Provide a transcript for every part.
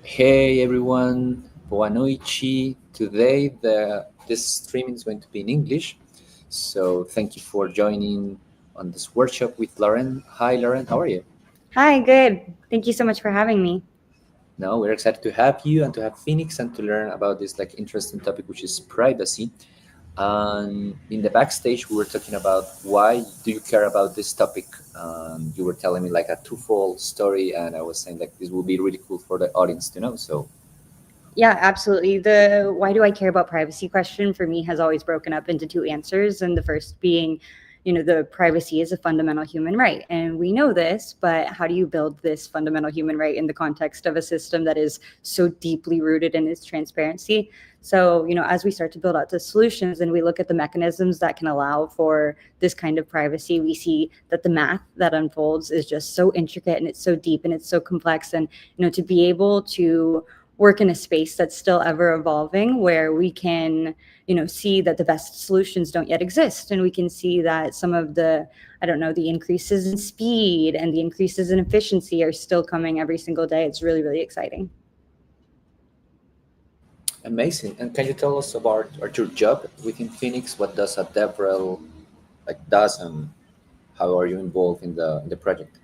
Hey everyone, boa noite. Today this streaming is going to be in English, so thank you for joining on this workshop with Lauren. Hi Lauren, how are you? Hi, good. Thank you so much for having me. No, we're excited to have you and to have Phoenix and to learn about this interesting topic, which is privacy. And in the backstage, we were talking about why do you care about this topic. You were telling me like a twofold story, and I was saying like this will be really cool for the audience to know. So Yeah, absolutely. The why do I care about privacy question for me has always broken up into two answers. And the first being, the privacy is a fundamental human right. And we know this, but how do you build this fundamental human right in the context of a system that is so deeply rooted in its transparency? So, as we start to build out the solutions and we look at the mechanisms that can allow for this kind of privacy, we see that the math that unfolds is just so intricate and it's so deep and it's so complex. And, to be able to work in a space that's still ever evolving where we can see that the best solutions don't yet exist, and we can see that some of the, I don't know, the increases in speed and the increases in efficiency are still coming every single day. It's really, really exciting. amazing. And can you tell us about your job within Phoenix? What does a DevRel does, and how are you involved in the project?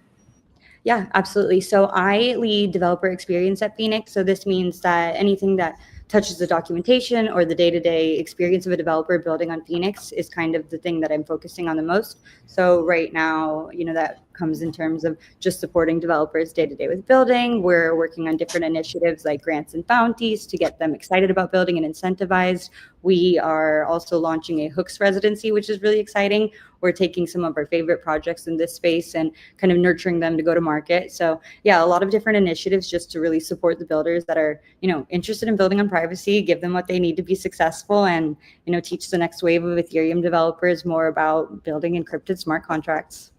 Yeah, absolutely. So I lead developer experience at Phenix. So this means that anything that touches the documentation or the day-to-day experience of a developer building on Phoenix is kind of the thing that I'm focusing on the most. So right now, that comes in terms of just supporting developers day to day with building. We're working on different initiatives like grants and bounties to get them excited about building and incentivized. We are also launching a hooks residency, which is really exciting. We're taking some of our favorite projects in this space and kind of nurturing them to go to market. So yeah, a lot of different initiatives just to really support the builders that are, interested in building on privacy, give them what they need to be successful, and, teach the next wave of Ethereum developers more about building encrypted smart contracts.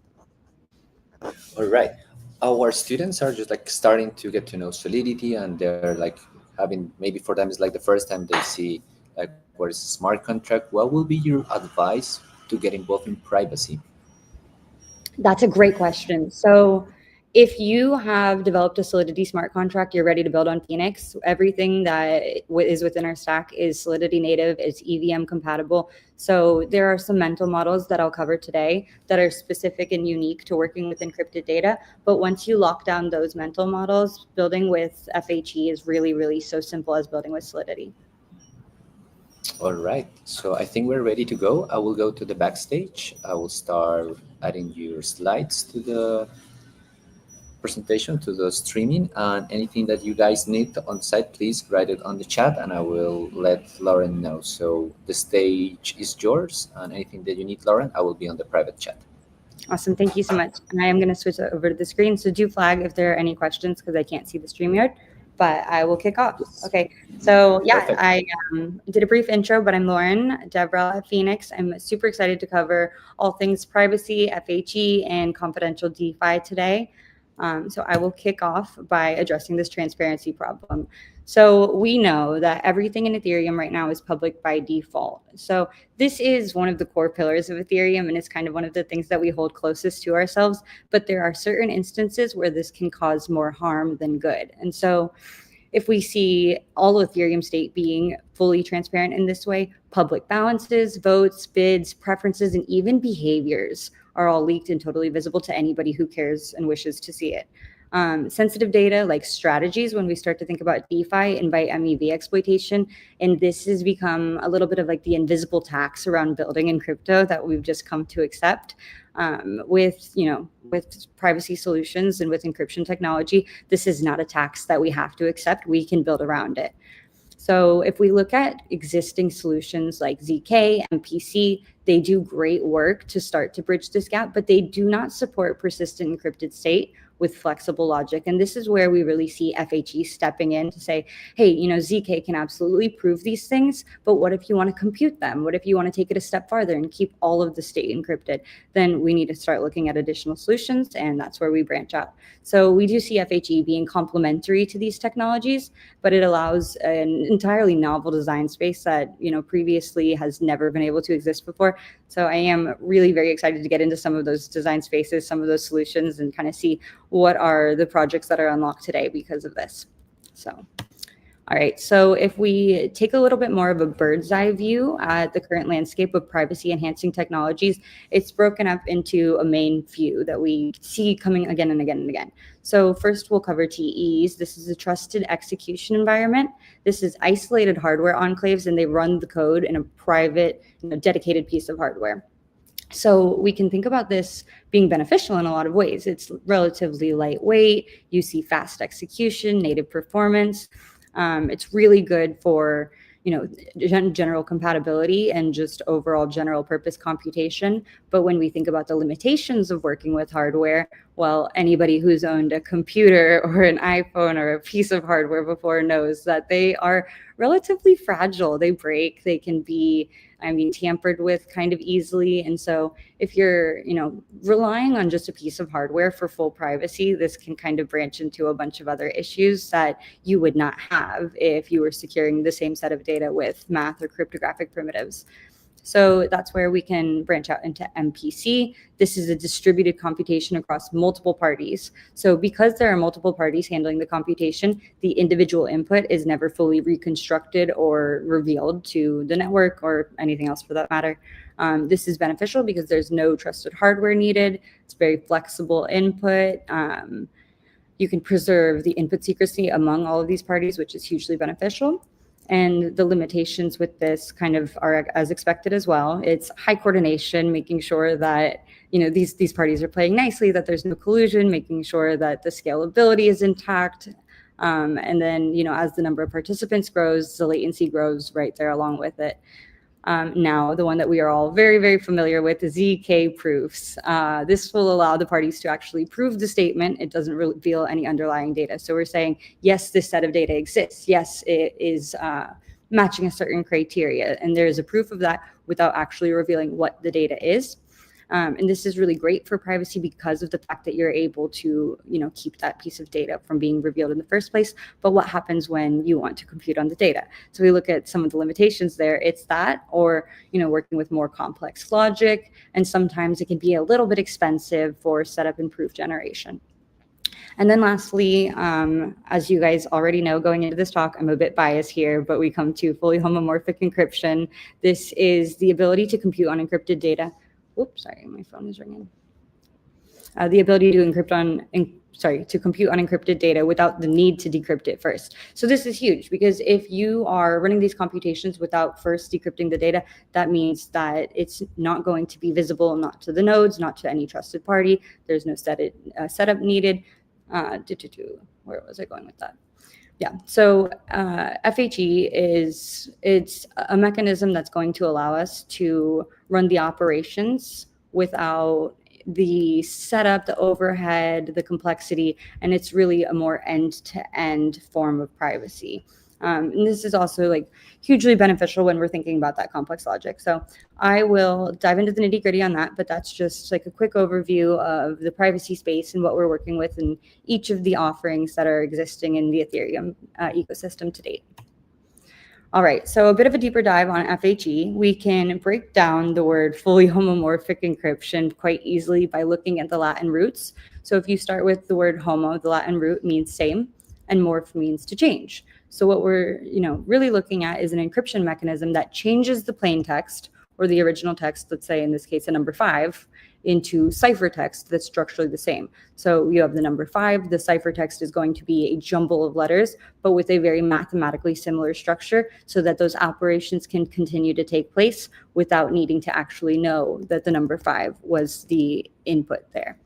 All right. Our students are just starting to get to know Solidity, and they're having, maybe for them it's like the first time they see what is a smart contract. What will be your advice to get involved in privacy? That's a great question. So, if you have developed a Solidity smart contract, you're ready to build on Phoenix. Everything that is within our stack is Solidity native, it's EVM compatible. So, there are some mental models that I'll cover today that are specific and unique to working with encrypted data. But once you lock down those mental models, building with FHE is really, really so simple as building with Solidity. All right. So I think we're ready to go. I will go to the backstage. I will start adding your slides to the presentation, to the streaming, and anything that you guys need on site, please write it on the chat and I will let Lauren know. So the stage is yours, and anything that you need, Lauren, I will be on the private chat. Awesome. Thank you so much. And I am going to switch over to the screen. So do flag if there are any questions because I can't see the StreamYard, but I will kick off. Yes. Okay. So yeah, Perfect. I did a brief intro, but I'm Lauren Devrel at Phoenix. I'm super excited to cover all things privacy, FHE, and confidential DeFi today. So I will kick off by addressing this transparency problem. So we know that everything in Ethereum right now is public by default. So this is one of the core pillars of Ethereum, and it's kind of one of the things that we hold closest to ourselves. But there are certain instances where this can cause more harm than good. And so if we see all Ethereum state being fully transparent in this way, public balances, votes, bids, preferences, and even behaviors are all leaked and totally visible to anybody who cares and wishes to see it. Sensitive data like strategies, when we start to think about DeFi, invite MEV exploitation. And this has become a little bit of like the invisible tax around building in crypto that we've just come to accept. With privacy solutions and with encryption technology, this is not a tax that we have to accept. We can build around it. So if we look at existing solutions like ZK, MPC, they do great work to start to bridge this gap, but they do not support persistent encrypted state with flexible logic. And this is where we really see FHE stepping in to say, hey, ZK can absolutely prove these things, but what if you want to compute them? What if you want to take it a step farther and keep all of the state encrypted? Then we need to start looking at additional solutions, and that's where we branch out. So we do see FHE being complementary to these technologies, but it allows an entirely novel design space that, previously has never been able to exist before. So I am really very excited to get into some of those design spaces, some of those solutions, and kind of see what are the projects that are unlocked today because of this. So all right, so if we take a little bit more of a bird's eye view at the current landscape of privacy enhancing technologies, it's broken up into a main few that we see coming again and again and again. So first we'll cover TEs. This is a trusted execution environment. This is isolated hardware enclaves, and they run the code in a private, dedicated piece of hardware. So we can think about this being beneficial in a lot of ways. It's relatively lightweight. You see fast execution, native performance. It's really good for general compatibility and just overall general purpose computation. But when we think about the limitations of working with hardware, well, anybody who's owned a computer or an iPhone or a piece of hardware before knows that they are relatively fragile. They break, they can be tampered with kind of easily. And so if you're, relying on just a piece of hardware for full privacy, this can kind of branch into a bunch of other issues that you would not have if you were securing the same set of data with math or cryptographic primitives. So that's where we can branch out into MPC. This is a distributed computation across multiple parties. So because there are multiple parties handling the computation, the individual input is never fully reconstructed or revealed to the network or anything else for that matter. This is beneficial because there's no trusted hardware needed. It's very flexible input. You can preserve the input secrecy among all of these parties, which is hugely beneficial. And the limitations with this kind of are as expected as well. It's high coordination, making sure that these parties are playing nicely, that there's no collusion, making sure that the scalability is intact. And then as the number of participants grows, the latency grows right there along with it. Now, the one that we are all very, very familiar with is ZK proofs. This will allow the parties to actually prove the statement. It doesn't reveal any underlying data. So we're saying, yes, this set of data exists. Yes, it is matching a certain criteria. And there is a proof of that without actually revealing what the data is. And this is really great for privacy because of the fact that you're able to, keep that piece of data from being revealed in the first place. But what happens when you want to compute on the data? So we look at some of the limitations there. It's that, or, working with more complex logic. And sometimes it can be a little bit expensive for setup and proof generation. And then lastly, as you guys already know, going into this talk, I'm a bit biased here, but we come to fully homomorphic encryption. This is the ability to compute on encrypted data. Oops, sorry, my phone is ringing. The ability to to compute on encrypted data without the need to decrypt it first. So this is huge because if you are running these computations without first decrypting the data, that means that it's not going to be visible, not to the nodes, not to any trusted party. There's no setup needed. Where was I going with that? Yeah, so FHE it's a mechanism that's going to allow us to run the operations without the setup, the overhead, the complexity, and it's really a more end-to-end form of privacy. And this is also hugely beneficial when we're thinking about that complex logic. So I will dive into the nitty gritty on that, but that's just a quick overview of the privacy space and what we're working with in each of the offerings that are existing in the Ethereum ecosystem to date. All right, so a bit of a deeper dive on FHE. We can break down the word fully homomorphic encryption quite easily by looking at the Latin roots. So if you start with the word homo, the Latin root means same, and morph means to change. So what we're really looking at is an encryption mechanism that changes the plain text or the original text, let's say in this case a number 5, into ciphertext that's structurally the same. So you have the number 5, the ciphertext is going to be a jumble of letters, but with a very mathematically similar structure so that those operations can continue to take place without needing to actually know that the number 5 was the input there.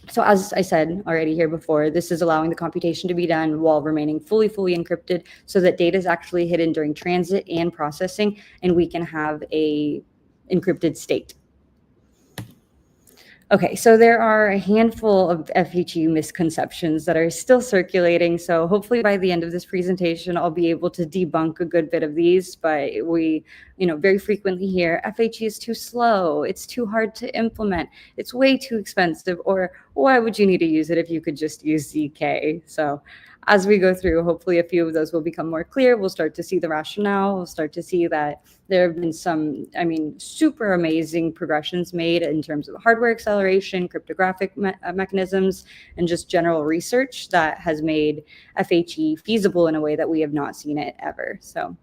So as I said already here before, this is allowing the computation to be done while remaining fully encrypted so that data is actually hidden during transit and processing, and we can have a encrypted state. Okay, so there are a handful of FHE misconceptions that are still circulating. So hopefully by the end of this presentation, I'll be able to debunk a good bit of these. But we, very frequently hear FHE is too slow. It's too hard to implement. It's way too expensive. Or why would you need to use it if you could just use ZK? So as we go through, hopefully a few of those will become more clear. We'll start to see the rationale. We'll start to see that there have been some, super amazing progressions made in terms of hardware acceleration, cryptographic mechanisms, and just general research that has made FHE feasible in a way that we have not seen it ever. So,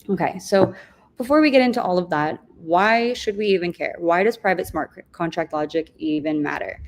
okay, so before we get into all of that, why should we even care? Why does private smart contract logic even matter?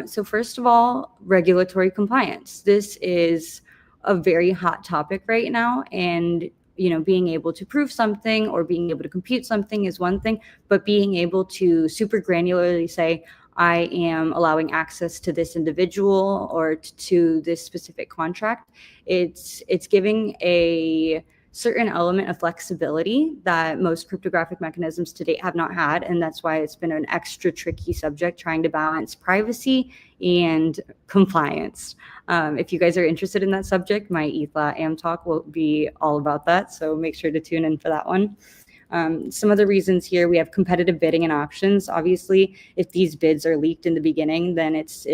So first of all, regulatory compliance. This is a very hot topic right now, and being able to prove something or being able to compute something is one thing, but being able to super granularly say, I am allowing access to this individual or to this specific contract, it's giving a certain element of flexibility that most cryptographic mechanisms to date have not had. And that's why it's been an extra tricky subject, trying to balance privacy and compliance. If you guys are interested in that subject, my ETHLA AM talk will be all about that. So make sure to tune in for that one. Some other reasons here, we have competitive bidding and auctions. Obviously, if these bids are leaked in the beginning, then it's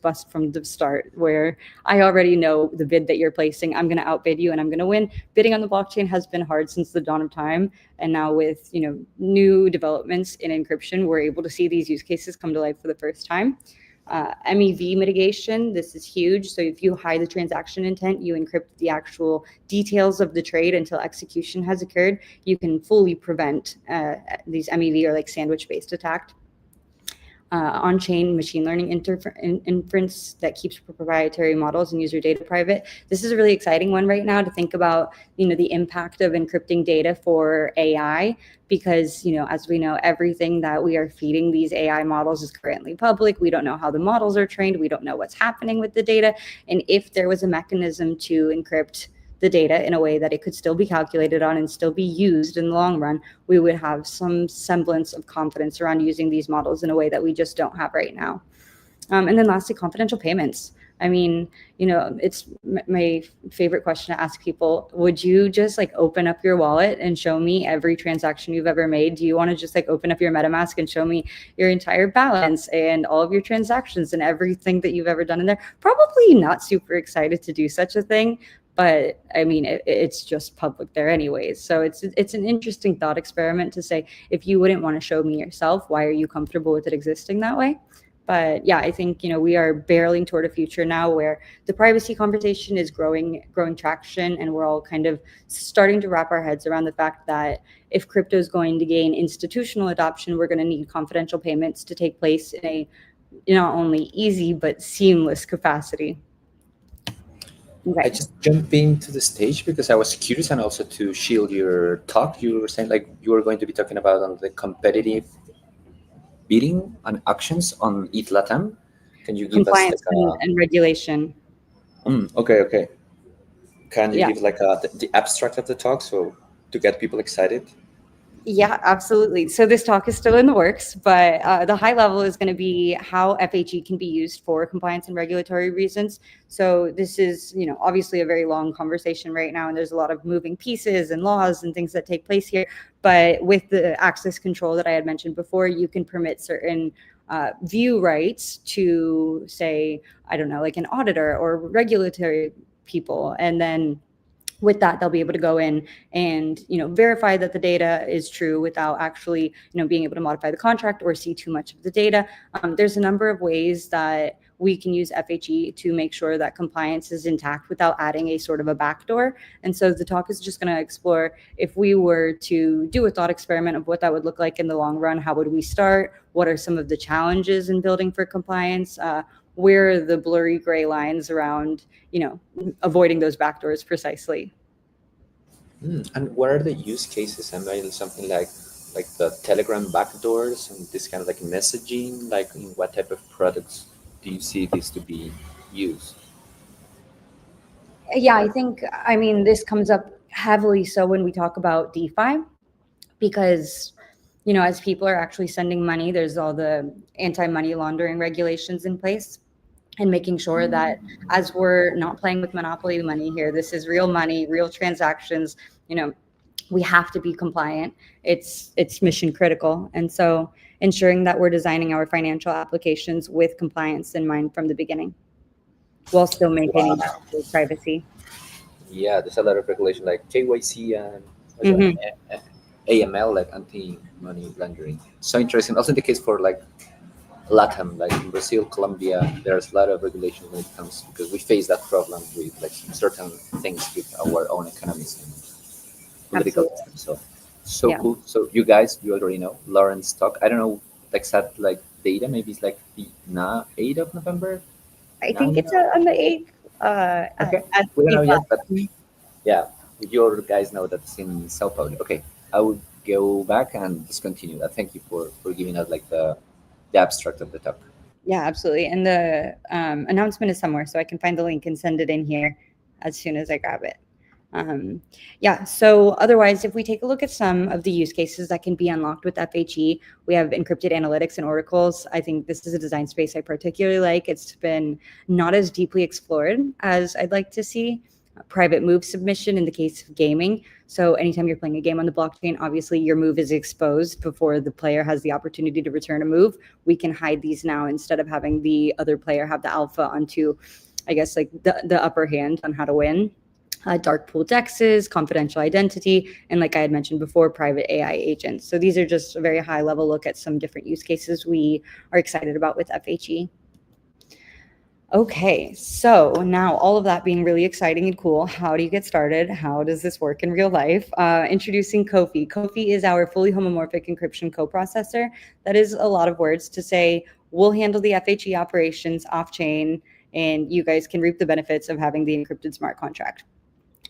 bust from the start, where I already know the bid that you're placing. I'm going to outbid you and I'm going to win. Bidding on the blockchain has been hard since the dawn of time. And now with new developments in encryption, we're able to see these use cases come to life for the first time. MEV mitigation, this is huge. So if you hide the transaction intent, you encrypt the actual details of the trade until execution has occurred, you can fully prevent these MEV or like sandwich-based attacks. On-chain machine learning inference that keeps proprietary models and user data private. This is a really exciting one right now to think about, the impact of encrypting data for AI, because, as we know, everything that we are feeding these AI models is currently public. We don't know how the models are trained. We don't know what's happening with the data. And if there was a mechanism to encrypt the data in a way that it could still be calculated on and still be used in the long run, we would have some semblance of confidence around using these models in a way that we just don't have right now. And then lastly, confidential payments. It's my favorite question to ask people. Would you just open up your wallet and show me every transaction you've ever made? Do you want to just open up your MetaMask and show me your entire balance and all of your transactions and everything that you've ever done in there? Probably not super excited to do such a thing. But it's just public there anyways. So it's an interesting thought experiment to say, if you wouldn't want to show me yourself, why are you comfortable with it existing that way? But yeah, I think, we are barreling toward a future now where the privacy conversation is growing traction, and we're all kind of starting to wrap our heads around the fact that if crypto is going to gain institutional adoption, we're going to need confidential payments to take place in a not only easy but seamless capacity. Okay. I just jumped into the stage because I was curious, and also to shield your talk. You were saying you were going to be talking about on the competitive bidding and auctions on ETH Can you give compliance us and regulation? Okay. Can you give the abstract of the talk so to get people excited? Yeah, absolutely. So this talk is still in the works, but the high level is going to be how FHE can be used for compliance and regulatory reasons. So this is, obviously a very long conversation right now, and there's a lot of moving pieces and laws and things that take place here. But with the access control that I had mentioned before, you can permit certain view rights to, say, I don't know, like an auditor or regulatory people, and then with that, they'll be able to go in and, verify that the data is true without actually, being able to modify the contract or see too much of the data. There's a number of ways that we can use FHE to make sure that compliance is intact without adding a sort of a backdoor. And so the talk is just going to explore, if we were to do a thought experiment of what that would look like in the long run, how would we start? What are some of the challenges in building for compliance? Where are the blurry gray lines around, avoiding those backdoors precisely? And what are the use cases? I mean, something like the Telegram backdoors and this kind of messaging, in what type of products do you see this to be used? Yeah, I think, this comes up heavily so when we talk about DeFi, because, as people are actually sending money, there's all the anti-money laundering regulations in place, and making sure that as we're not playing with monopoly money here, this is real money, real transactions, we have to be compliant. It's mission critical. And so ensuring that we're designing our financial applications with compliance in mind from the beginning. while still maintaining Wow. privacy. Yeah, there's a lot of regulation like KYC and what's that? Hmm. AML, like anti-money laundering. So interesting. Also, in the case for like Latam, like in Brazil, Colombia, there's a lot of regulation when it comes because we face that problem with like certain things with our own economies and political Absolutely. system. So Yeah. cool. So you guys, you already know Lawrence talk. I don't know the exact like data. Maybe it's like the 8th of November, I think 9. it's on the 8th, Okay, at we don't know Viva. yet, but yeah, your guys know that's in Sao Paulo. Okay, I will go back and just continue that. Thank you for giving us like the abstract of the talk. Yeah, absolutely. And the announcement is somewhere, so I can find the link and send it in here as soon as I grab it. Um, yeah, so otherwise, if we take a look at some of the use cases that can be unlocked with FHE, we have encrypted analytics and oracles. I think this is a design space I particularly like. It's been not as deeply explored as I'd like to see. Private move submission in the case of gaming. So anytime you're playing a game on the blockchain, obviously your move is exposed before the player has the opportunity to return a move. We can hide these now instead of having the other player have the alpha onto, I guess, like the upper hand on how to win. Dark pool dexes, confidential identity, and like I had mentioned before, private AI agents. So these are just a very high level look at some different use cases we are excited about with FHE. Okay, so now all of that being really exciting and cool, how do you get started? How does this work in real life? Introducing Kofi. Kofi is our fully homomorphic encryption coprocessor. That is a lot of words to say we'll handle the FHE operations off chain, and you guys can reap the benefits of having the encrypted smart contract.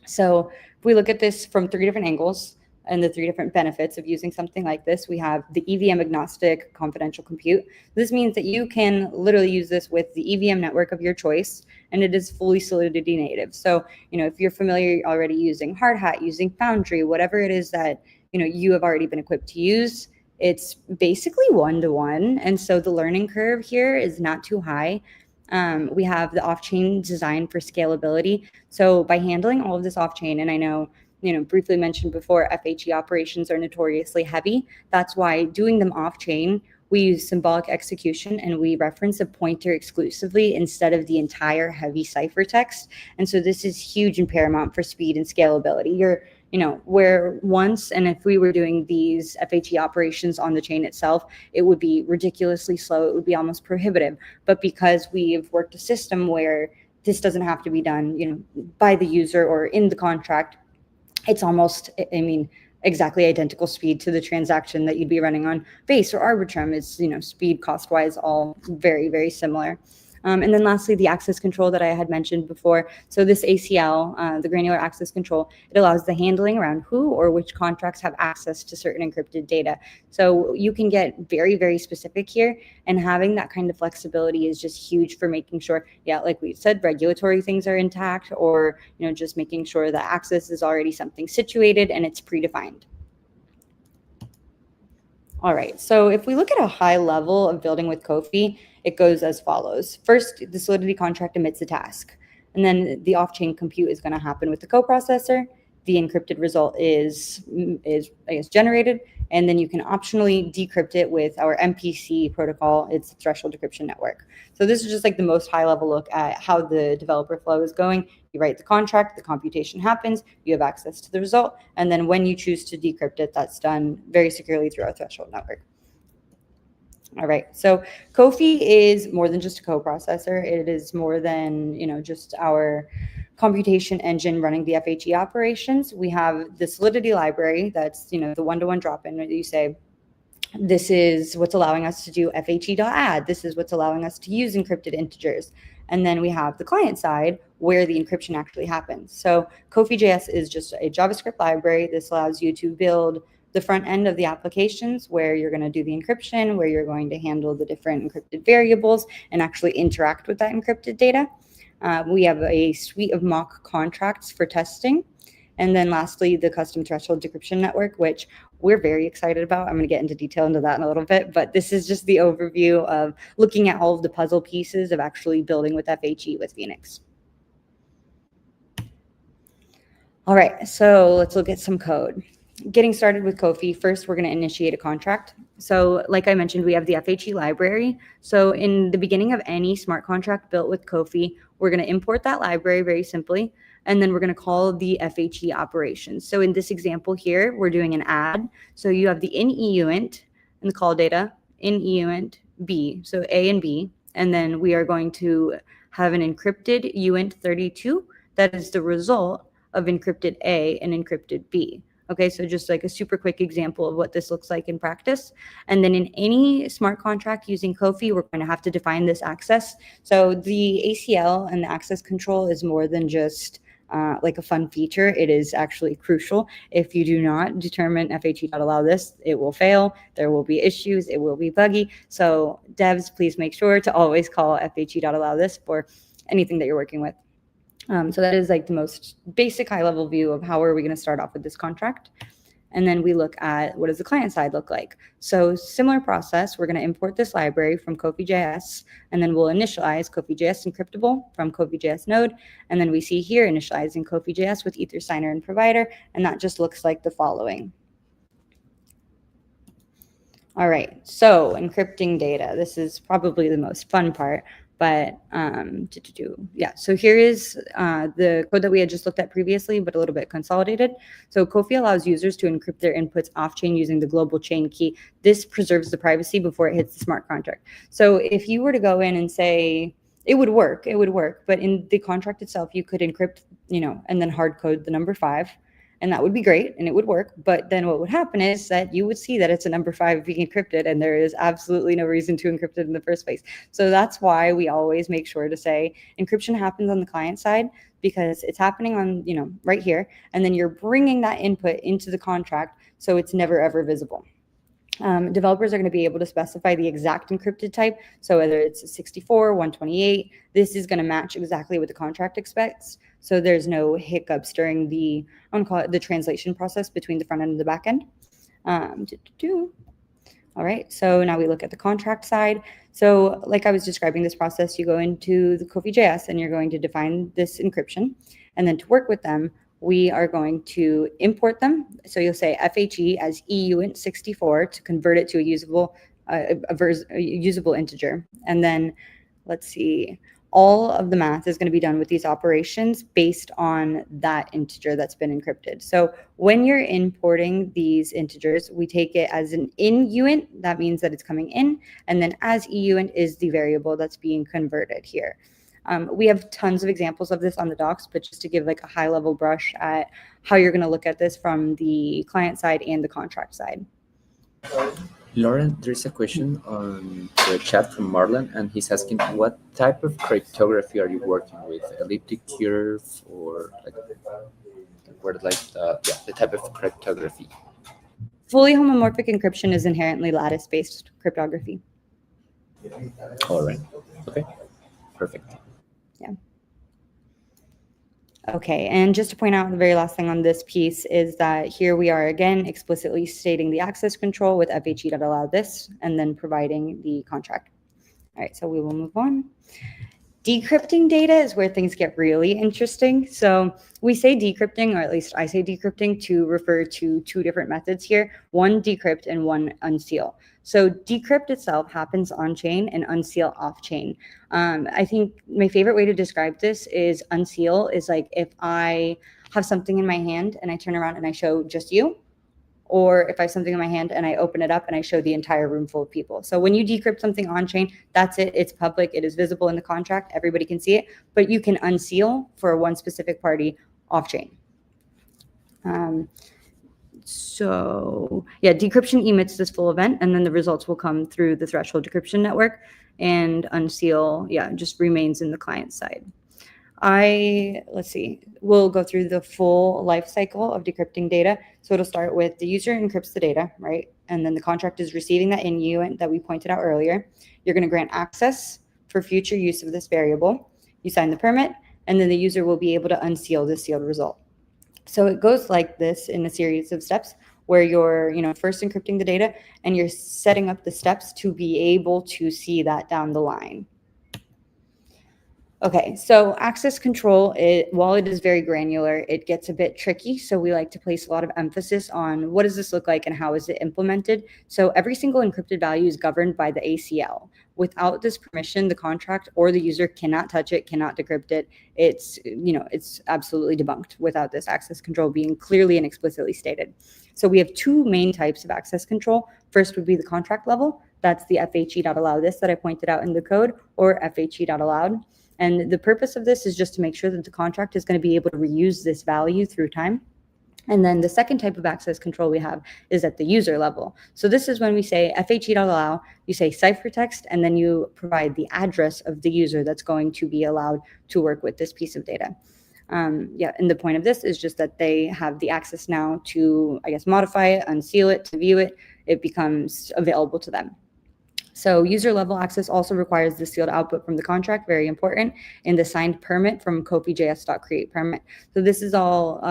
So if we look at this from three different angles and the three different benefits of using something like this, we have the EVM agnostic confidential compute. This means that you can literally use this with the EVM network of your choice, and it is fully Solidity native. So, if you're familiar already using Hardhat, using Foundry, whatever it is that, you have already been equipped to use, it's basically one-to-one. And so the learning curve here is not too high. We have the off-chain design for scalability. So by handling all of this off-chain, and I know, briefly mentioned before, FHE operations are notoriously heavy. That's why doing them off-chain, we use symbolic execution and we reference a pointer exclusively instead of the entire heavy ciphertext. And so this is huge and paramount for speed and scalability. Where once, and if we were doing these FHE operations on the chain itself, it would be ridiculously slow. It would be almost prohibitive. But because we've worked a system where this doesn't have to be done, by the user or in the contract, it's almost, I mean, exactly identical speed to the transaction that you'd be running on Base or Arbitrum. It's, speed cost wise, all very, very similar. And then lastly, the access control that I had mentioned before. So this ACL, the granular access control, it allows the handling around who or which contracts have access to certain encrypted data. So you can get very, very specific here, and having that kind of flexibility is just huge for making sure, yeah, like we said, regulatory things are intact, or, just making sure that access is already something situated and it's predefined. All right, so if we look at a high level of building with Kofi, it goes as follows. First, the Solidity contract emits a task, and then the off-chain compute is going to happen with the coprocessor. The encrypted result is I guess generated, and then you can optionally decrypt it with our MPC protocol. It's threshold decryption network. So this is just like the most high-level look at how the developer flow is going. You write the contract, the computation happens, you have access to the result, and then when you choose to decrypt it, that's done very securely through our threshold network. All right, so Kofi is more than just a coprocessor. It is more than, just our computation engine running the FHE operations. We have the Solidity library that's, the one-to-one drop-in that you say, this is what's allowing us to do FHE.add. This is what's allowing us to use encrypted integers. And then we have the client side where the encryption actually happens. So Kofi.js is just a JavaScript library. This allows you to build the front end of the applications where you're going to do the encryption, where you're going to handle the different encrypted variables and actually interact with that encrypted data. We have a suite of mock contracts for testing. And then lastly, the custom threshold decryption network, which we're very excited about. I'm going to get into detail into that in a little bit, but this is just the overview of looking at all of the puzzle pieces of actually building with FHE with Phenix. All right, so let's look at some code. getting started with Kofi, first we're going to initiate a contract. So like I mentioned, we have the FHE library. So in the beginning of any smart contract built with Kofi, we're going to import that library very simply, and then we're going to call the FHE operations. So in this example here, we're doing an add. So you have the in EUINT and the call data in EUINT B, so A and B, and then we are going to have an encrypted EUINT 32 that is the result of encrypted A and encrypted B. Okay, so just like a super quick example of what this looks like in practice. And then in any smart contract using Kofi, we're going to have to define this access. So the ACL and the access control is more than just like a fun feature. It is actually crucial. If you do not determine FHE.allow this, it will fail. There will be issues. It will be buggy. So devs, please make sure to always call FHE.allow this for anything that you're working with. So that is like the most basic high level view of how are we going to start off with this contract. And then we look at what does the client side look like. So similar process, we're going to import this library from Kofi.js, and then we'll initialize Kofi.js encryptable from Kofi.js node. And then we see here initializing Kofi.js with ether signer and provider. And that just looks like the following. All right, so encrypting data. This is probably the most fun part. But yeah, so here is the code that we had just looked at previously, but a little bit consolidated. So Kofi allows users to encrypt their inputs off-chain using the global chain key. This preserves the privacy before it hits the smart contract. So if you were to go in and say, it would work, but in the contract itself, you could encrypt, and then hard code the number 5. And that would be great and it would work. But then what would happen is that you would see that it's a number 5 being encrypted and there is absolutely no reason to encrypt it in the first place. So that's why we always make sure to say encryption happens on the client side because it's happening on, right here. And then you're bringing that input into the contract so it's never, ever visible. Developers are going to be able to specify the exact encrypted type. So whether it's 64, 128, this is going to match exactly what the contract expects. So there's no hiccups during the, I want to call it the translation process between the front end and the back end. All right, so now we look at the contract side. So like I was describing this process, you go into the Kofi.js and you're going to define this encryption. And then to work with them, we are going to import them. So you'll say FHE as EUINT64 to convert it to a usable integer. And then let's see, all of the math is going to be done with these operations based on that integer that's been encrypted. So when you're importing these integers, we take it as an in EUINT. That means that it's coming in. And then as EUINT is the variable that's being converted here. We have tons of examples of this on the docs, but just to give like a high level brush at how you're going to look at this from the client side and the contract side. Lauren, there's a question on the chat from Marlon, and he's asking what type of cryptography are you working with? Elliptic curve or the type of cryptography? Fully homomorphic encryption is inherently lattice-based cryptography. All right. Okay. Perfect. Yeah. Okay, and just to point out the very last thing on this piece is that here we are again explicitly stating the access control with FHE.allow this and then providing the contract. All right, so we will move on. Decrypting data is where things get really interesting. So we say decrypting, or at least I say decrypting, to refer to two different methods here, one decrypt and one unseal. So decrypt itself happens on-chain and unseal off-chain. I think my favorite way to describe this is unseal is like if I have something in my hand and I turn around and I show just you, or if I have something in my hand and I open it up and I show the entire room full of people. So when you decrypt something on-chain, that's it. It's public. It is visible in the contract. Everybody can see it. But you can unseal for one specific party off-chain. So yeah, decryption emits this full event, and then the results will come through the threshold decryption network, and unseal, yeah, just remains in the client side. Let's see, we'll go through the full life cycle of decrypting data. So it'll start with the user encrypts the data, right? And then the contract is receiving that in EUINT that we pointed out earlier. You're going to grant access for future use of this variable. You sign the permit, and then the user will be able to unseal the sealed result. So it goes like this in a series of steps where you're, first encrypting the data and you're setting up the steps to be able to see that down the line. Okay, so access control, while it is very granular, it gets a bit tricky. So we like to place a lot of emphasis on what does this look like and how is it implemented. So every single encrypted value is governed by the ACL. Without this permission, the contract or the user cannot touch it, cannot decrypt it. It's absolutely debunked without this access control being clearly and explicitly stated. So we have two main types of access control. First would be the contract level. That's the FHE.allow this that I pointed out in the code, or FHE.allowed. And the purpose of this is just to make sure that the contract is going to be able to reuse this value through time. And then the second type of access control we have is at the user level. So this is when we say FHE.allow, you say ciphertext, and then you provide the address of the user that's going to be allowed to work with this piece of data. And the point of this is just that they have the access now to, I guess, modify it, unseal it, to view it. It becomes available to them. So user level access also requires the sealed output from the contract, very important, and the signed permit from Kofi.js.create permit. So this is all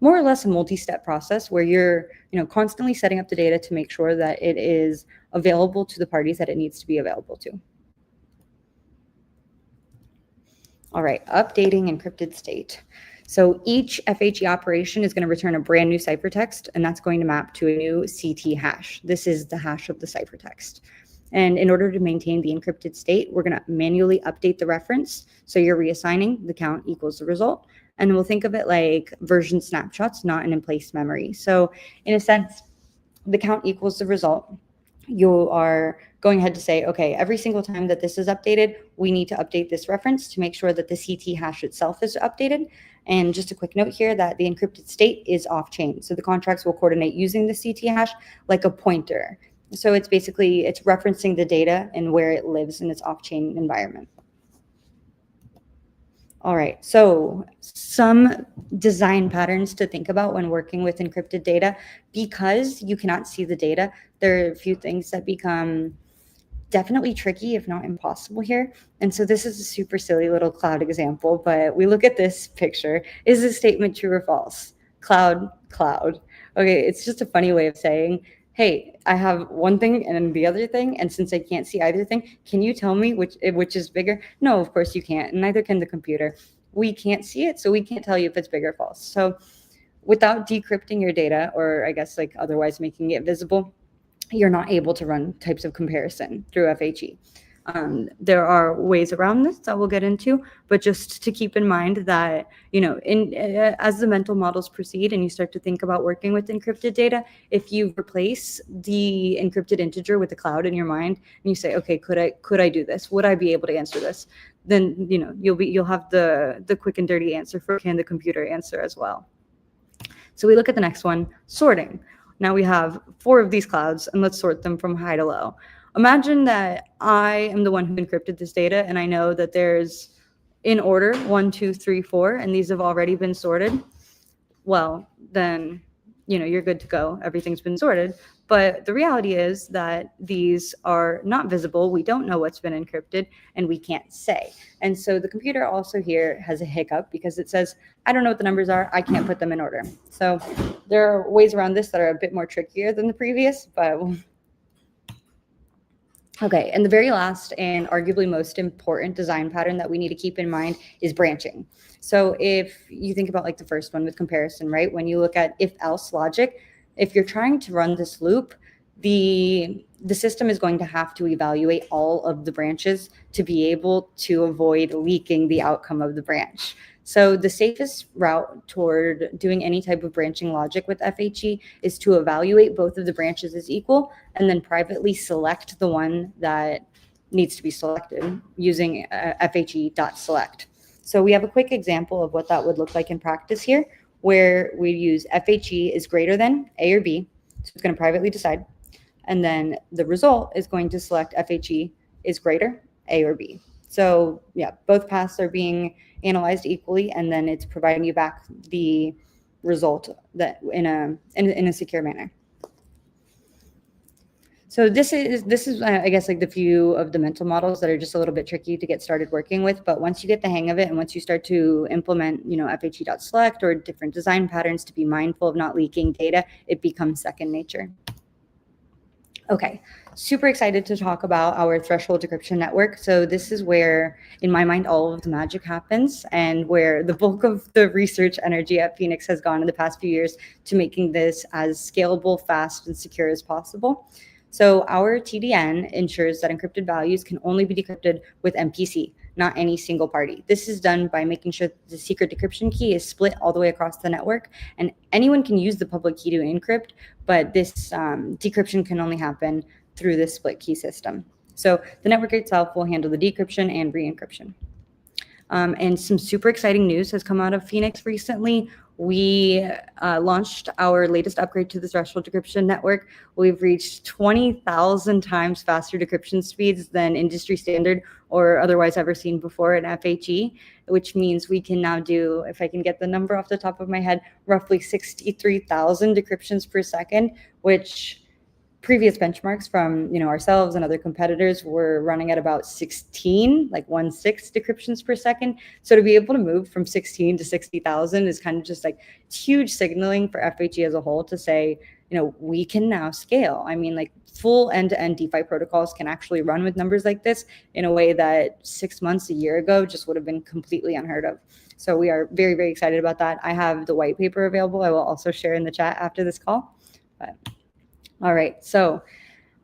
more or less a multi-step process where you're constantly setting up the data to make sure that it is available to the parties that it needs to be available to. All right, updating encrypted state. So each FHE operation is going to return a brand new ciphertext, and that's going to map to a new CT hash. This is the hash of the ciphertext. And in order to maintain the encrypted state, we're going to manually update the reference. So you're reassigning the count equals the result. And we'll think of it like version snapshots, not an in-place memory. So in a sense, the count equals the result. You are going ahead to say, okay, every single time that this is updated, we need to update this reference to make sure that the CT hash itself is updated. And just a quick note here that the encrypted state is off-chain. So the contracts will coordinate using the CT hash like a pointer. So it's referencing the data and where it lives in its off-chain environment. All right, so some design patterns to think about when working with encrypted data. Because you cannot see the data, there are a few things that become definitely tricky, if not impossible here. And so this is a super silly little cloud example, but we look at this picture. Is this statement true or false? Cloud. Okay, it's just a funny way of saying, hey, I have one thing and then the other thing, and since I can't see either thing, can you tell me which is bigger? No, of course you can't, and neither can the computer. We can't see it, so we can't tell you if it's big or false. So without decrypting your data, or I guess like otherwise making it visible, you're not able to run types of comparison through FHE. There are ways around this that we'll get into, but just to keep in mind that, as the mental models proceed and you start to think about working with encrypted data, if you replace the encrypted integer with the cloud in your mind and you say, okay, could I do this? Would I be able to answer this? Then, you'll have the quick and dirty answer for can the computer answer as well. So we look at the next one, sorting. Now we have 4 of these clouds, and let's sort them from high to low. Imagine that I am the one who encrypted this data, and I know that there's in order 1, 2, 3, 4, and these have already been sorted. Well, then, you're good to go. Everything's been sorted. But the reality is that these are not visible. We don't know what's been encrypted, and we can't say. And so the computer also here has a hiccup because it says, I don't know what the numbers are. I can't put them in order. So there are ways around this that are a bit more trickier than the previous, but okay, and the very last and arguably most important design pattern that we need to keep in mind is branching. So if you think about like the first one with comparison, right? When you look at if-else logic, if you're trying to run this loop, the system is going to have to evaluate all of the branches to be able to avoid leaking the outcome of the branch. So the safest route toward doing any type of branching logic with FHE is to evaluate both of the branches as equal and then privately select the one that needs to be selected using FHE.select. So we have a quick example of what that would look like in practice here, where we use FHE is greater than A or B. So it's going to privately decide. And then the result is going to select FHE is greater A or B. So yeah, both paths are being analyzed equally, and then it's providing you back the result that in a secure manner. So this is I guess like the few of the mental models that are just a little bit tricky to get started working with, but once you get the hang of it and once you start to implement, FHE.select or different design patterns to be mindful of not leaking data, it becomes second nature. Okay, super excited to talk about our threshold decryption network. So this is where, in my mind, all of the magic happens, and where the bulk of the research energy at Phenix has gone in the past few years to making this as scalable, fast, and secure as possible. So our TDN ensures that encrypted values can only be decrypted with MPC, not any single party. This is done by making sure that the secret decryption key is split all the way across the network, and anyone can use the public key to encrypt, but this decryption can only happen through this split key system. So the network itself will handle the decryption and re-encryption. And some super exciting news has come out of Phenix recently. We launched our latest upgrade to the threshold decryption network. We've reached 20,000 times faster decryption speeds than industry standard or otherwise ever seen before in FHE, which means we can now do, if I can get the number off the top of my head, roughly 63,000 decryptions per second, which previous benchmarks from ourselves and other competitors were running at about 16, like 1/6 decryptions per second. So to be able to move from 16 to 60,000 is kind of just like huge signaling for FHE as a whole to say, we can now scale. I mean, like full end-to-end DeFi protocols can actually run with numbers like this in a way that 6 months, a year ago just would have been completely unheard of. So we are very, very excited about that. I have the white paper available. I will also share in the chat after this call. But all right, so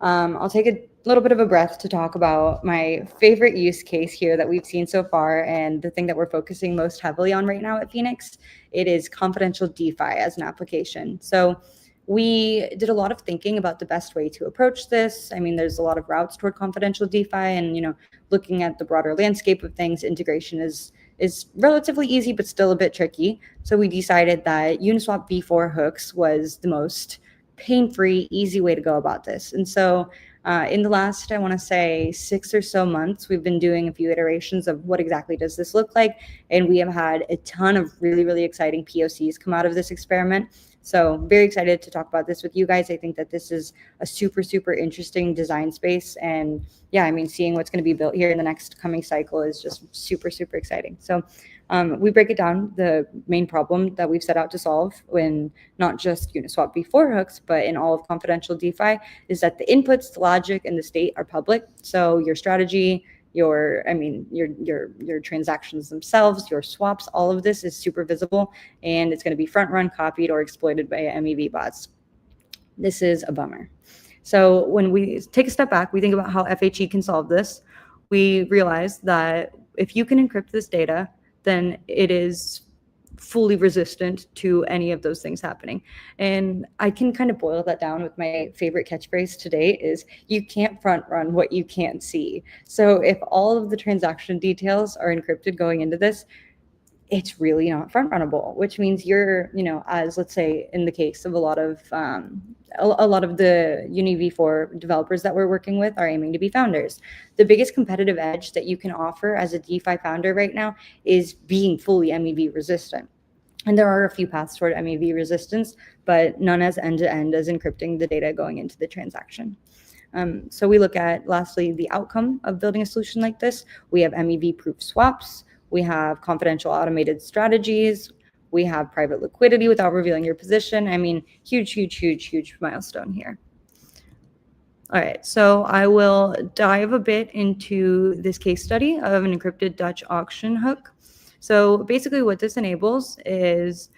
I'll take a little bit of a breath to talk about my favorite use case here that we've seen so far, and the thing that we're focusing most heavily on right now at Phenix. It is confidential DeFi as an application. So we did a lot of thinking about the best way to approach this. I mean, there's a lot of routes toward confidential DeFi, and looking at the broader landscape of things, integration is relatively easy, but still a bit tricky. So we decided that Uniswap v4 hooks was the most pain-free, easy way to go about this. And so in the last, I want to say 6 or so months, we've been doing a few iterations of what exactly does this look like. And we have had a ton of really, really exciting POCs come out of this experiment. So very excited to talk about this with you guys. I think that this is a super, super interesting design space. And yeah, I mean, seeing what's going to be built here in the next coming cycle is just super, super exciting. So we break it down. The main problem that we've set out to solve when not just Uniswap v4 hooks, but in all of confidential DeFi, is that the inputs, the logic, and the state are public. So your strategy, your transactions themselves, your swaps, all of this is super visible, and it's going to be front run, copied, or exploited by MEV bots. This is a bummer. So when we take a step back, we think about how FHE can solve this. We realize that if you can encrypt this data, then it is fully resistant to any of those things happening. And I can kind of boil that down with my favorite catchphrase to date is, you can't front run what you can't see. So if all of the transaction details are encrypted going into this, it's really not front runnable, which means you're, as let's say in the case of a lot of the Uni v4 developers that we're working with are aiming to be founders. The biggest competitive edge that you can offer as a DeFi founder right now is being fully MEV resistant. And there are a few paths toward MEV resistance, but none as end-to-end as encrypting the data going into the transaction. So we look at, lastly, the outcome of building a solution like this. We have MEV-proof swaps. We have confidential automated strategies. We have private liquidity without revealing your position. I mean, huge, huge, huge, huge milestone here. All right, so I will dive a bit into this case study of an encrypted Dutch auction hook. So basically what this enables is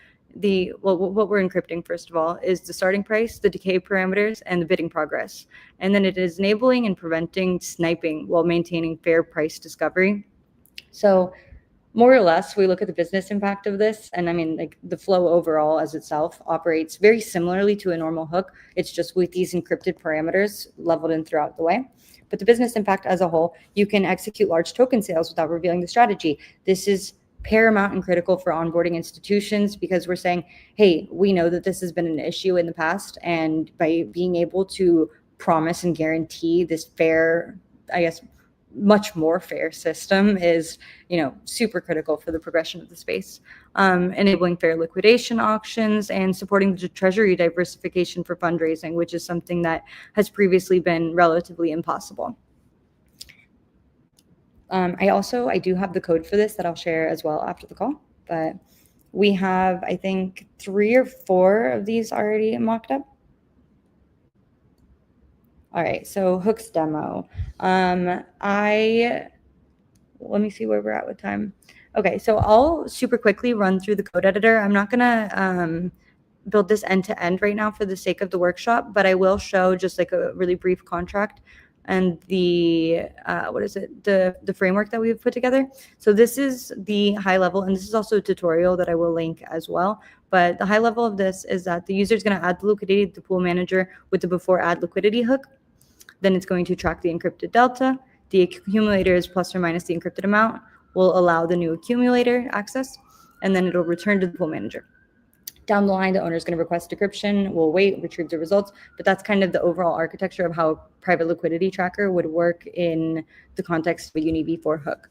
what we're encrypting, first of all, is the starting price, the decay parameters, and the bidding progress. And then it is enabling and preventing sniping while maintaining fair price discovery. So more or less, we look at the business impact of this, and I mean, like the flow overall as itself operates very similarly to a normal hook. It's just with these encrypted parameters leveled in throughout the way. But the business impact as a whole, you can execute large token sales without revealing the strategy. This is paramount and critical for onboarding institutions, because we're saying, hey, we know that this has been an issue in the past, and by being able to promise and guarantee this fair, I guess, much more fair system is, super critical for the progression of the space. Enabling fair liquidation auctions and supporting the treasury diversification for fundraising, which is something that has previously been relatively impossible. I do have the code for this that I'll share as well after the call, but we have, I think, 3 or 4 of these already mocked up. All right, so hooks demo. Let me see where we're at with time. Okay, so I'll super quickly run through the code editor. I'm not gonna build this end to end right now for the sake of the workshop, but I will show just like a really brief contract and the the framework that we've put together. So this is the high level, and this is also a tutorial that I will link as well. But the high level of this is that the user is going to add the liquidity to the pool manager with the before add liquidity hook. Then it's going to track the encrypted delta. The accumulator is plus or minus the encrypted amount. Will allow the new accumulator access, and then it'll return to the pool manager. Down the line, the owner is going to request decryption. We'll wait, retrieve the results. But that's kind of the overall architecture of how a private liquidity tracker would work in the context of a Uni v4 hook.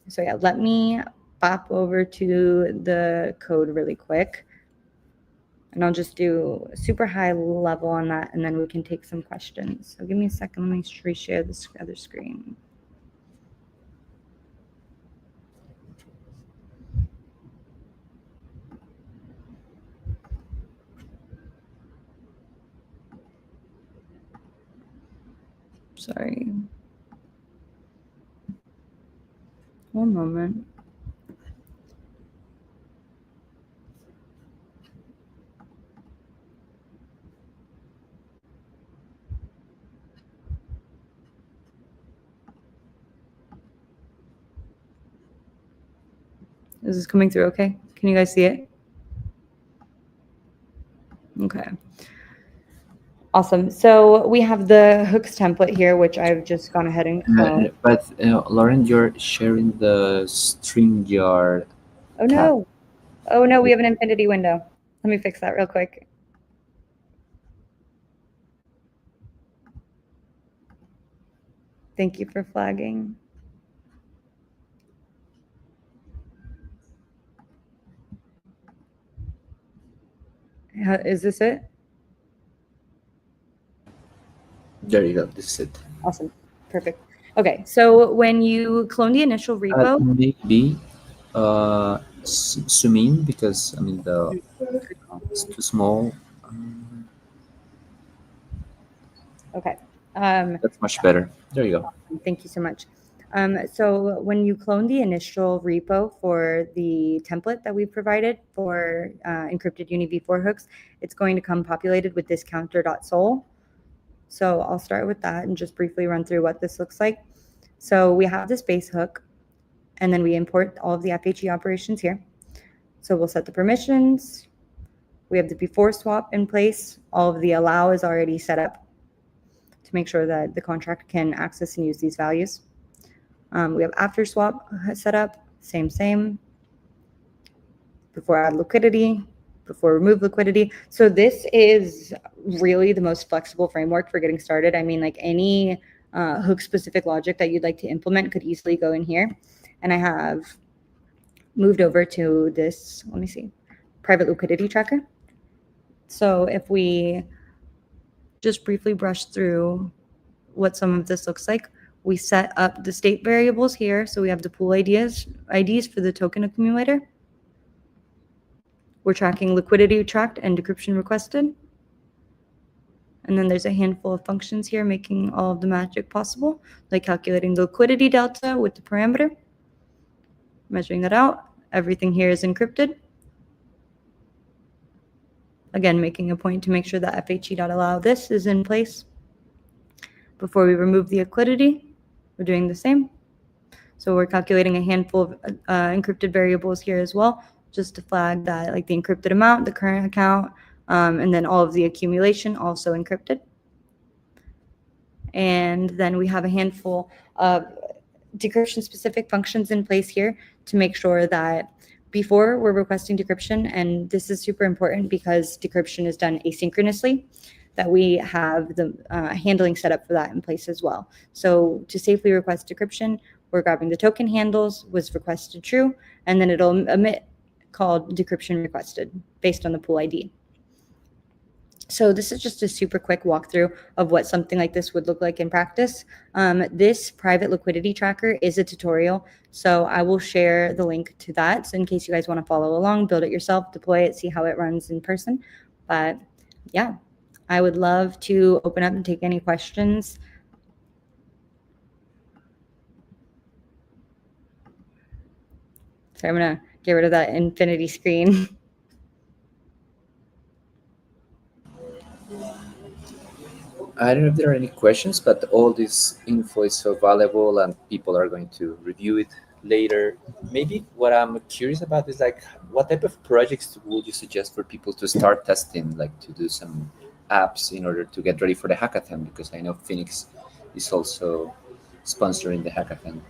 So yeah, let me pop over to the code really quick. And I'll just do a super high level on that, and then we can take some questions. So give me a second. Let me reshare this other screen. Sorry. One moment. Is this coming through okay? Can you guys see it? Okay. Awesome. So we have the hooks template here, which I've just gone ahead and cloned. But Lauren, you're sharing the StreamYard. Oh no. Oh no, we have an infinity window. Let me fix that real quick. Thank you for flagging. Is this it? There you go. This is it. Awesome. Perfect. Okay, so when you clone the initial repo, Maybe zoom in, because I mean it's too small. Okay. That's much better. There you go. Thank you so much. So when you clone the initial repo for the template that we provided for encrypted Uni v4 hooks, it's going to come populated with this counter.sol. So I'll start with that and just briefly run through what this looks like. So we have this base hook, and then we import all of the FHE operations here. So we'll set the permissions. We have the before swap in place. All of the allow is already set up to make sure that the contract can access and use these values. We have after swap set up, same. Before add liquidity, before remove liquidity. So this is really the most flexible framework for getting started. I mean, like any hook specific logic that you'd like to implement could easily go in here. And I have moved over to this, let me see, private liquidity tracker. So if we just briefly brush through what some of this looks like, we set up the state variables here. So we have the pool IDs for the token accumulator. We're tracking liquidity tracked and decryption requested. And then there's a handful of functions here making all of the magic possible, like calculating the liquidity delta with the parameter, measuring that out. Everything here is encrypted. Again, making a point to make sure that FHE.allow this is in place. Before we remove the liquidity, we're doing the same. So we're calculating a handful of encrypted variables here as well, just to flag that, like the encrypted amount, the current account, and then all of the accumulation also encrypted. And then we have a handful of decryption specific functions in place here to make sure that before we're requesting decryption, and this is super important because decryption is done asynchronously, that we have the handling set up for that in place as well. So to safely request decryption, we're grabbing the token handles, was requested true, and then it'll emit called decryption requested based on the pool ID. So this is just a super quick walkthrough of what something like this would look like in practice. This private liquidity tracker is a tutorial, so I will share the link to that. So in case you guys want to follow along, build it yourself, deploy it, see how it runs in person. But yeah, I would love to open up and take any questions. So I'm going to get rid of that infinity screen. I don't know if there are any questions, but all this info is so valuable and people are going to review it later. Maybe what I'm curious about is like what type of projects would you suggest for people to start testing, like to do some apps in order to get ready for the hackathon? Because I know Phoenix is also sponsoring the hackathon.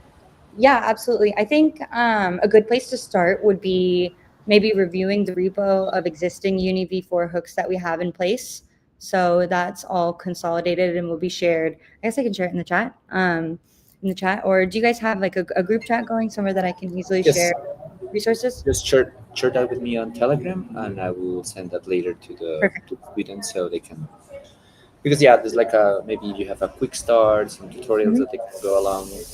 Yeah, absolutely. I think a good place to start would be maybe reviewing the repo of existing Uni v4 hooks that we have in place. So that's all consolidated and will be shared. I guess I can share it in the chat. Or do you guys have like a group chat going somewhere that I can easily share Yes, resources? just share that with me on Telegram, and I will send that later Perfect. to the students so they can, because yeah, there's like a, maybe you have a quick start, some tutorials Mhm. that they can go along with.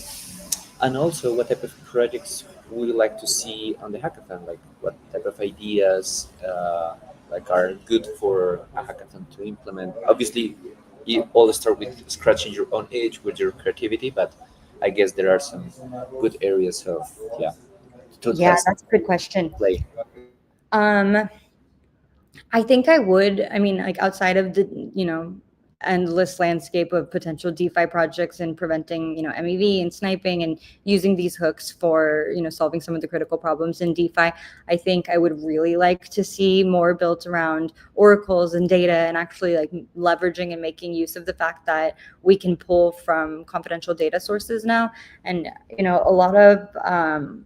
And also, what type of projects would you like to see on the hackathon? Like, what type of ideas like are good for a hackathon to implement? Obviously, you all start with scratching your own itch with your creativity, but I guess there are some good areas of, yeah, to Yeah, test that's a good and question. play. Um, I think I would. I mean, like outside of the, endless landscape of potential DeFi projects and preventing, MEV and sniping and using these hooks for, solving some of the critical problems in DeFi, I think I would really like to see more built around oracles and data and actually like leveraging and making use of the fact that we can pull from confidential data sources now. And, a lot of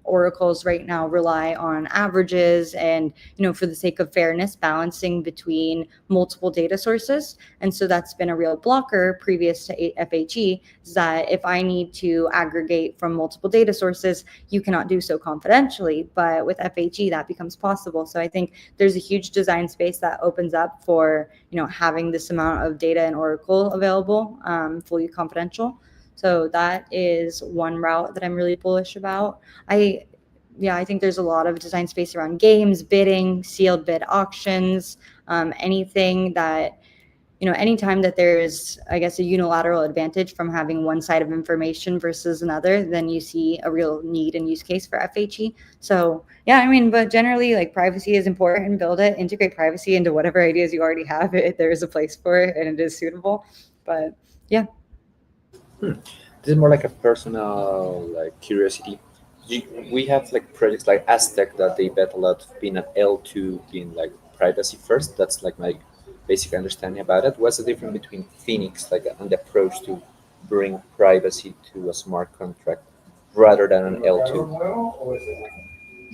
oracles right now rely on averages and for the sake of fairness, balancing between multiple data sources. And so that's been a real blocker previous to FHE, is that if I need to aggregate from multiple data sources, you cannot do so confidentially. But with FHE, that becomes possible. So I think there's a huge design space that opens up for, having this amount of data and Oracle available, fully confidential. So that is one route that I'm really bullish about. I Yeah, I think there's a lot of design space around games, bidding, sealed bid auctions, anything that, anytime that there's, I guess, a unilateral advantage from having one side of information versus another, then you see a real need and use case for FHE. So, yeah, I mean, but generally, like privacy is important, build it, integrate privacy into whatever ideas you already have. There is a place for it and it is suitable. But yeah. Hmm. This is more like a personal like curiosity. We have like projects like Aztec that they bet a lot being an L2, being like privacy first. That's like my basic understanding about it. What's the difference between Phoenix, like and the approach to bring privacy to a smart contract rather than an L2?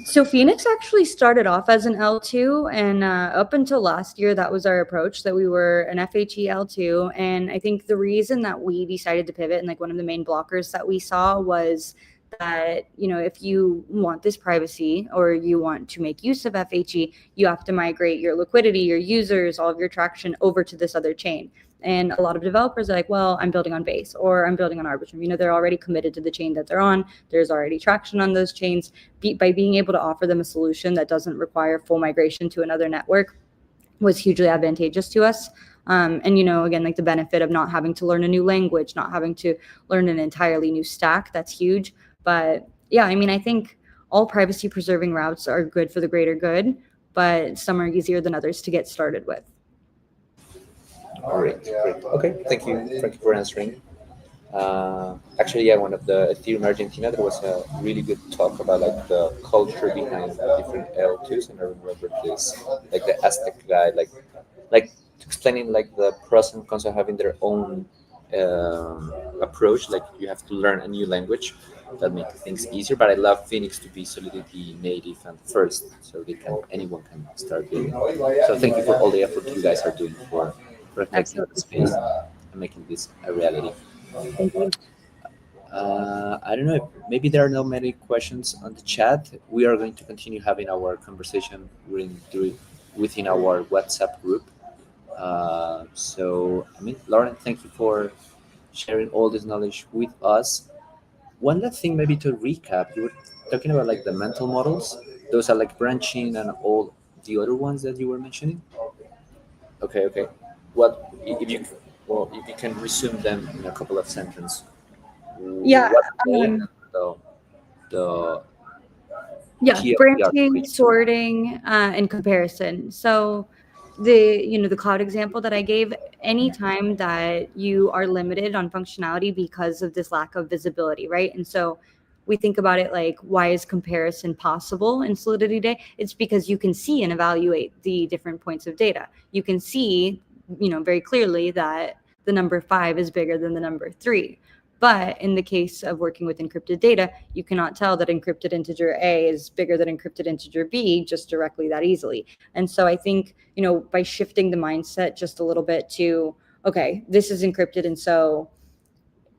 So Phoenix actually started off as an L2, and up until last year, that was our approach, that we were an FHE L2. And I think the reason that we decided to pivot, and like one of the main blockers that we saw, was that, if you want this privacy or you want to make use of FHE, you have to migrate your liquidity, your users, all of your traction over to this other chain. And a lot of developers are like, well, I'm building on Base or I'm building on Arbitrum. They're already committed to the chain that they're on. There's already traction on those chains. By being able to offer them a solution that doesn't require full migration to another network was hugely advantageous to us. And again, like the benefit of not having to learn a new language, not having to learn an entirely new stack, that's huge. But yeah, I mean, I think all privacy preserving routes are good for the greater good, but some are easier than others to get started with. Great, great. Okay, thank you for answering. Actually, yeah, one of the Ethereum Argentina, there was a really good talk about like the culture behind the different L2s, and I remember this, like the Aztec guy, like explaining like the pros and cons of having their own approach. Like you have to learn a new language that makes things easier. But I love Phoenix to be Solidity native and first, so they can anyone can start doing it. So thank you for all the effort you guys are doing for protecting the Absolutely. space and making this a reality. Thank you. I don't know. Maybe there are not many questions on the chat. We are going to continue having our conversation within our WhatsApp group. So, I mean, Lauren, thank you for sharing all this knowledge with us. One last thing, maybe to recap, you were talking about like the mental models. Those are like branching and all the other ones that you were mentioning. Okay, okay. What if you well if you can resume them in a couple of sentences? Yeah. What they Um, the Yeah, key of the branching, architecture? sorting, and comparison. So the cloud example that I gave, anytime that you are limited on functionality because of this lack of visibility, right? And so we think about it like, why is comparison possible in Solidity Day? It's because you can see and evaluate the different points of data. You can see, very clearly that the number 5 is bigger than the number 3. But in the case of working with encrypted data, you cannot tell that encrypted integer A is bigger than encrypted integer B just directly that easily. And so I think, by shifting the mindset just a little bit to, okay, this is encrypted. And so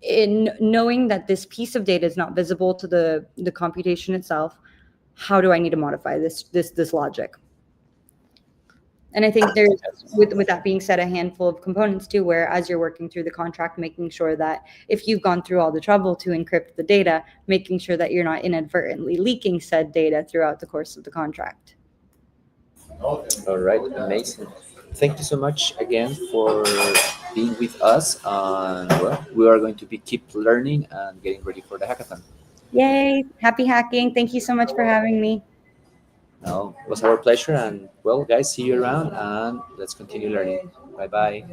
in knowing that this piece of data is not visible to the computation itself, how do I need to modify this logic? And I think there's, with that being said, a handful of components too, where as you're working through the contract, making sure that if you've gone through all the trouble to encrypt the data, making sure that you're not inadvertently leaking said data throughout the course of the contract. All right, amazing. Thank you so much again for being with us. And well, we are going to be keep learning and getting ready for the hackathon. Yay! Happy hacking. Thank you so much for having me. No, it was our pleasure. And well, guys, see you around and let's continue learning. Bye bye.